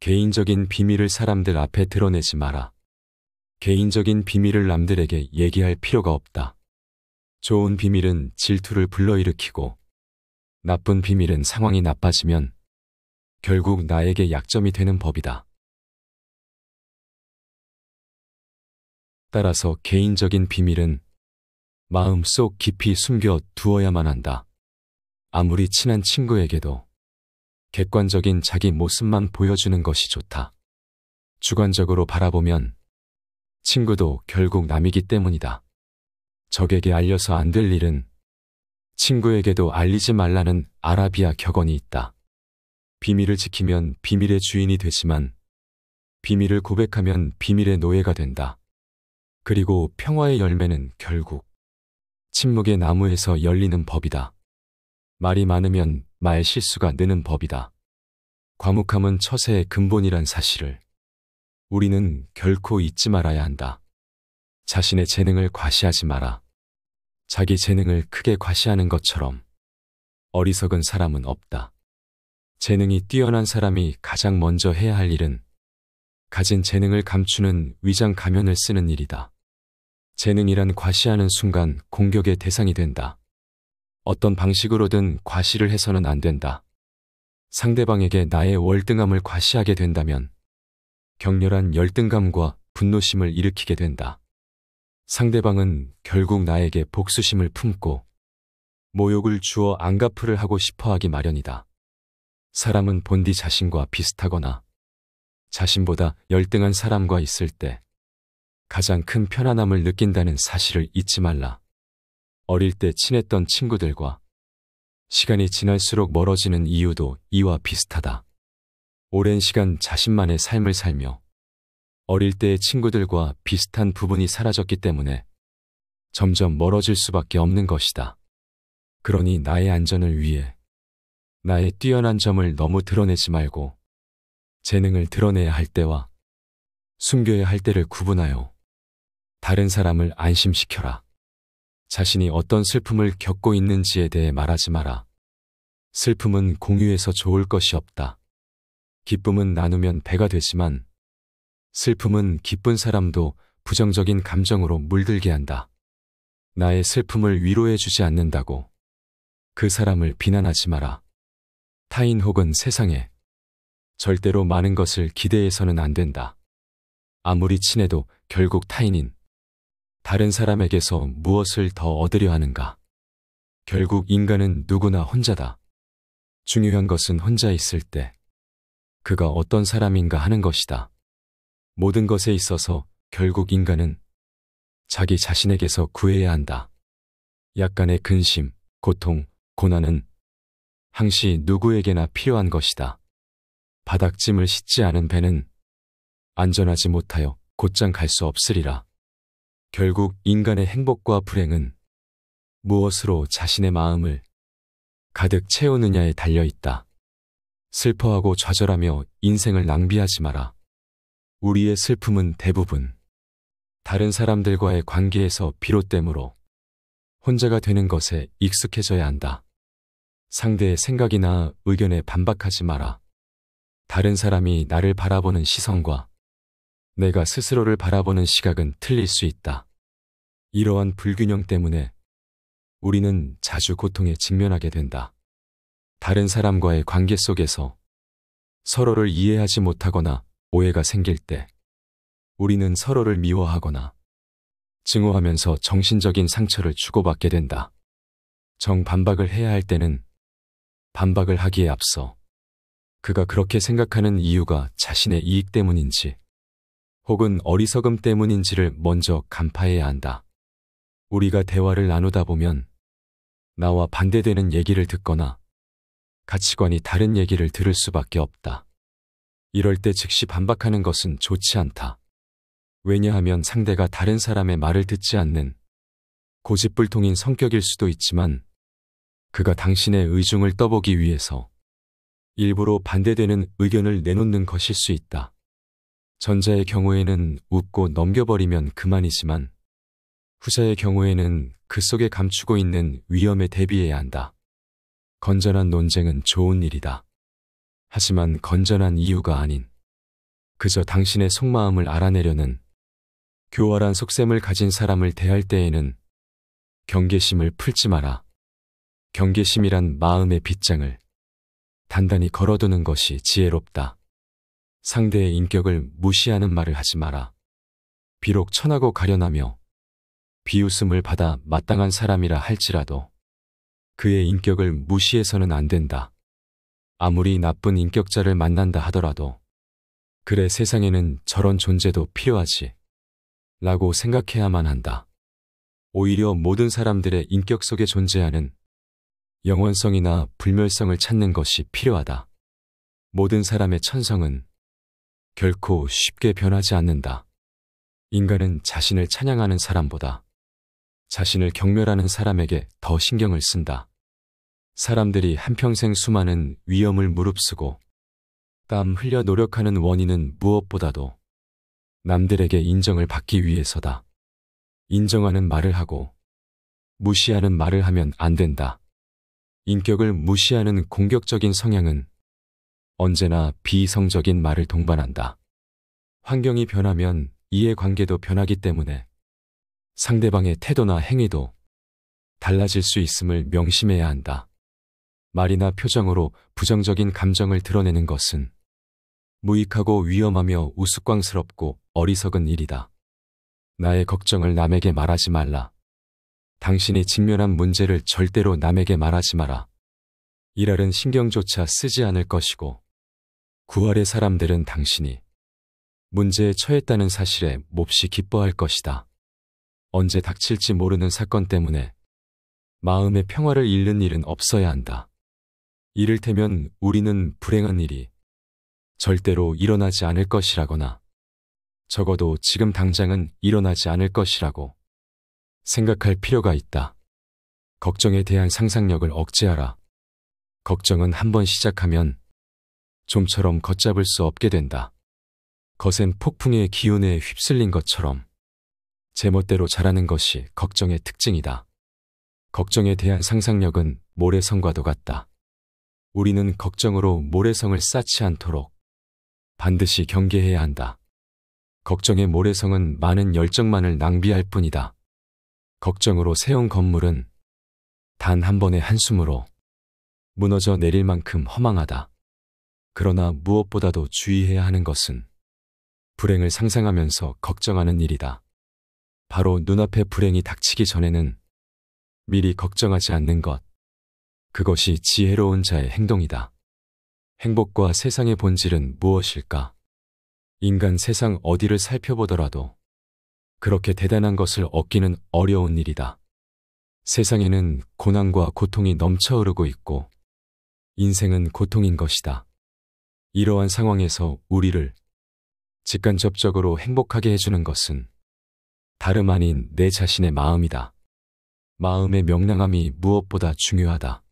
개인적인 비밀을 사람들 앞에 드러내지 마라. 개인적인 비밀을 남들에게 얘기할 필요가 없다. 좋은 비밀은 질투를 불러일으키고 나쁜 비밀은 상황이 나빠지면 결국 나에게 약점이 되는 법이다. 따라서 개인적인 비밀은 마음속 깊이 숨겨 두어야만 한다. 아무리 친한 친구에게도 객관적인 자기 모습만 보여주는 것이 좋다. 주관적으로 바라보면 친구도 결국 남이기 때문이다. 적에게 알려서 안 될 일은 친구에게도 알리지 말라는 아라비아 격언이 있다. 비밀을 지키면 비밀의 주인이 되지만 비밀을 고백하면 비밀의 노예가 된다. 그리고 평화의 열매는 결국 침묵의 나무에서 열리는 법이다. 말이 많으면 말 실수가 느는 법이다. 과묵함은 처세의 근본이란 사실을 우리는 결코 잊지 말아야 한다. 자신의 재능을 과시하지 마라. 자기 재능을 크게 과시하는 것처럼 어리석은 사람은 없다. 재능이 뛰어난 사람이 가장 먼저 해야 할 일은 가진 재능을 감추는 위장 가면을 쓰는 일이다. 재능이란 과시하는 순간 공격의 대상이 된다. 어떤 방식으로든 과시를 해서는 안 된다. 상대방에게 나의 월등함을 과시하게 된다면 격렬한 열등감과 분노심을 일으키게 된다. 상대방은 결국 나에게 복수심을 품고 모욕을 주어 안갚을을 하고 싶어하기 마련이다. 사람은 본디 자신과 비슷하거나 자신보다 열등한 사람과 있을 때 가장 큰 편안함을 느낀다는 사실을 잊지 말라. 어릴 때 친했던 친구들과 시간이 지날수록 멀어지는 이유도 이와 비슷하다. 오랜 시간 자신만의 삶을 살며 어릴 때의 친구들과 비슷한 부분이 사라졌기 때문에 점점 멀어질 수밖에 없는 것이다. 그러니 나의 안전을 위해 나의 뛰어난 점을 너무 드러내지 말고 재능을 드러내야 할 때와 숨겨야 할 때를 구분하여 다른 사람을 안심시켜라. 자신이 어떤 슬픔을 겪고 있는지에 대해 말하지 마라. 슬픔은 공유해서 좋을 것이 없다. 기쁨은 나누면 배가 되지만 슬픔은 기쁜 사람도 부정적인 감정으로 물들게 한다. 나의 슬픔을 위로해주지 않는다고 그 사람을 비난하지 마라. 타인 혹은 세상에 절대로 많은 것을 기대해서는 안 된다. 아무리 친해도 결국 타인인 다른 사람에게서 무엇을 더 얻으려 하는가? 결국 인간은 누구나 혼자다. 중요한 것은 혼자 있을 때 그가 어떤 사람인가 하는 것이다. 모든 것에 있어서 결국 인간은 자기 자신에게서 구해야 한다. 약간의 근심, 고통, 고난은 항시 누구에게나 필요한 것이다. 바닥짐을 싣지 않은 배는 안전하지 못하여 곧장 갈 수 없으리라. 결국 인간의 행복과 불행은 무엇으로 자신의 마음을 가득 채우느냐에 달려있다. 슬퍼하고 좌절하며 인생을 낭비하지 마라. 우리의 슬픔은 대부분 다른 사람들과의 관계에서 비롯되므로 혼자가 되는 것에 익숙해져야 한다. 상대의 생각이나 의견에 반박하지 마라. 다른 사람이 나를 바라보는 시선과 내가 스스로를 바라보는 시각은 틀릴 수 있다. 이러한 불균형 때문에 우리는 자주 고통에 직면하게 된다. 다른 사람과의 관계 속에서 서로를 이해하지 못하거나 오해가 생길 때 우리는 서로를 미워하거나 증오하면서 정신적인 상처를 주고받게 된다. 정반박을 해야 할 때는 반박을 하기에 앞서 그가 그렇게 생각하는 이유가 자신의 이익 때문인지 혹은 어리석음 때문인지를 먼저 간파해야 한다. 우리가 대화를 나누다 보면 나와 반대되는 얘기를 듣거나 가치관이 다른 얘기를 들을 수밖에 없다. 이럴 때 즉시 반박하는 것은 좋지 않다. 왜냐하면 상대가 다른 사람의 말을 듣지 않는 고집불통인 성격일 수도 있지만 그가 당신의 의중을 떠보기 위해서 일부러 반대되는 의견을 내놓는 것일 수 있다. 전자의 경우에는 웃고 넘겨버리면 그만이지만 후자의 경우에는 그 속에 감추고 있는 위험에 대비해야 한다. 건전한 논쟁은 좋은 일이다. 하지만 건전한 이유가 아닌 그저 당신의 속마음을 알아내려는 교활한 속셈을 가진 사람을 대할 때에는 경계심을 풀지 마라. 경계심이란 마음의 빗장을 단단히 걸어두는 것이 지혜롭다. 상대의 인격을 무시하는 말을 하지 마라. 비록 천하고 가련하며 비웃음을 받아 마땅한 사람이라 할지라도 그의 인격을 무시해서는 안 된다. 아무리 나쁜 인격자를 만난다 하더라도 그래 세상에는 저런 존재도 필요하지 라고 생각해야만 한다. 오히려 모든 사람들의 인격 속에 존재하는 영원성이나 불멸성을 찾는 것이 필요하다. 모든 사람의 천성은 결코 쉽게 변하지 않는다. 인간은 자신을 찬양하는 사람보다 자신을 경멸하는 사람에게 더 신경을 쓴다. 사람들이 한평생 수많은 위험을 무릅쓰고 땀 흘려 노력하는 원인은 무엇보다도 남들에게 인정을 받기 위해서다. 인정하는 말을 하고 무시하는 말을 하면 안 된다. 인격을 무시하는 공격적인 성향은 언제나 비이성적인 말을 동반한다. 환경이 변하면 이해관계도 변하기 때문에 상대방의 태도나 행위도 달라질 수 있음을 명심해야 한다. 말이나 표정으로 부정적인 감정을 드러내는 것은 무익하고 위험하며 우스꽝스럽고 어리석은 일이다. 나의 걱정을 남에게 말하지 말라. 당신이 직면한 문제를 절대로 남에게 말하지 마라. 일할은 신경조차 쓰지 않을 것이고 구할의 사람들은 당신이 문제에 처했다는 사실에 몹시 기뻐할 것이다. 언제 닥칠지 모르는 사건 때문에 마음의 평화를 잃는 일은 없어야 한다. 이를테면 우리는 불행한 일이 절대로 일어나지 않을 것이라거나 적어도 지금 당장은 일어나지 않을 것이라고 생각할 필요가 있다. 걱정에 대한 상상력을 억제하라. 걱정은 한번 시작하면 좀처럼 걷잡을 수 없게 된다. 거센 폭풍의 기운에 휩쓸린 것처럼 제멋대로 자라는 것이 걱정의 특징이다. 걱정에 대한 상상력은 모래성과도 같다. 우리는 걱정으로 모래성을 쌓지 않도록 반드시 경계해야 한다. 걱정의 모래성은 많은 열정만을 낭비할 뿐이다. 걱정으로 세운 건물은 단 한 번의 한숨으로 무너져 내릴 만큼 허망하다. 그러나 무엇보다도 주의해야 하는 것은 불행을 상상하면서 걱정하는 일이다. 바로 눈앞에 불행이 닥치기 전에는 미리 걱정하지 않는 것. 그것이 지혜로운 자의 행동이다. 행복과 세상의 본질은 무엇일까? 인간 세상 어디를 살펴보더라도 그렇게 대단한 것을 얻기는 어려운 일이다. 세상에는 고난과 고통이 넘쳐 흐르고 있고 인생은 고통인 것이다. 이러한 상황에서 우리를 직간접적으로 행복하게 해주는 것은 다름 아닌 내 자신의 마음이다. 마음의 명랑함이 무엇보다 중요하다.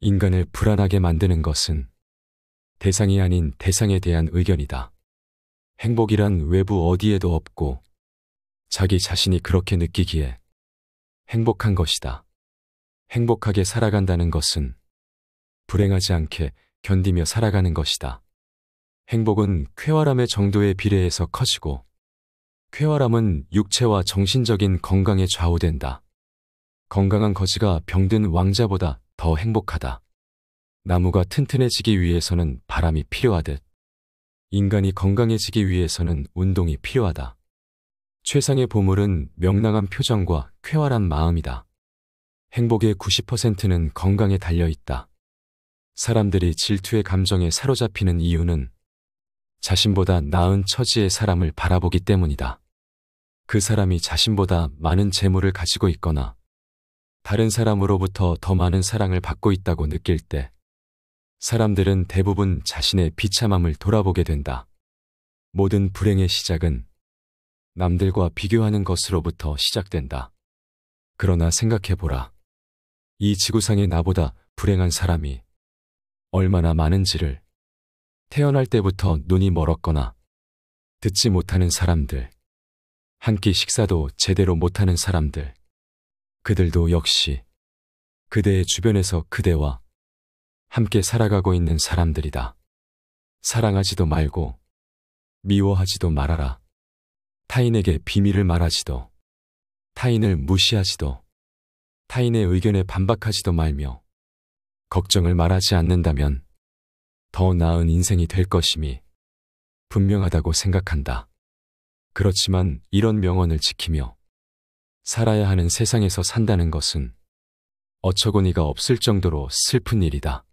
인간을 불안하게 만드는 것은 대상이 아닌 대상에 대한 의견이다. 행복이란 외부 어디에도 없고 자기 자신이 그렇게 느끼기에 행복한 것이다. 행복하게 살아간다는 것은 불행하지 않게 견디며 살아가는 것이다. 행복은 쾌활함의 정도에 비례해서 커지고 쾌활함은 육체와 정신적인 건강에 좌우된다. 건강한 거지가 병든 왕자보다 더 행복하다. 나무가 튼튼해지기 위해서는 바람이 필요하듯 인간이 건강해지기 위해서는 운동이 필요하다. 최상의 보물은 명랑한 표정과 쾌활한 마음이다. 행복의 90%는 건강에 달려있다. 사람들이 질투의 감정에 사로잡히는 이유는 자신보다 나은 처지의 사람을 바라보기 때문이다. 그 사람이 자신보다 많은 재물을 가지고 있거나 다른 사람으로부터 더 많은 사랑을 받고 있다고 느낄 때 사람들은 대부분 자신의 비참함을 돌아보게 된다. 모든 불행의 시작은 남들과 비교하는 것으로부터 시작된다. 그러나 생각해보라. 이 지구상에 나보다 불행한 사람이 얼마나 많은지를. 태어날 때부터 눈이 멀었거나 듣지 못하는 사람들, 한 끼 식사도 제대로 못하는 사람들, 그들도 역시 그대의 주변에서 그대와 함께 살아가고 있는 사람들이다. 사랑하지도 말고 미워하지도 말아라. 타인에게 비밀을 말하지도, 타인을 무시하지도, 타인의 의견에 반박하지도 말며 걱정을 말하지 않는다면 더 나은 인생이 될 것임이 분명하다고 생각한다. 그렇지만 이런 명언을 지키며 살아야 하는 세상에서 산다는 것은 어처구니가 없을 정도로 슬픈 일이다.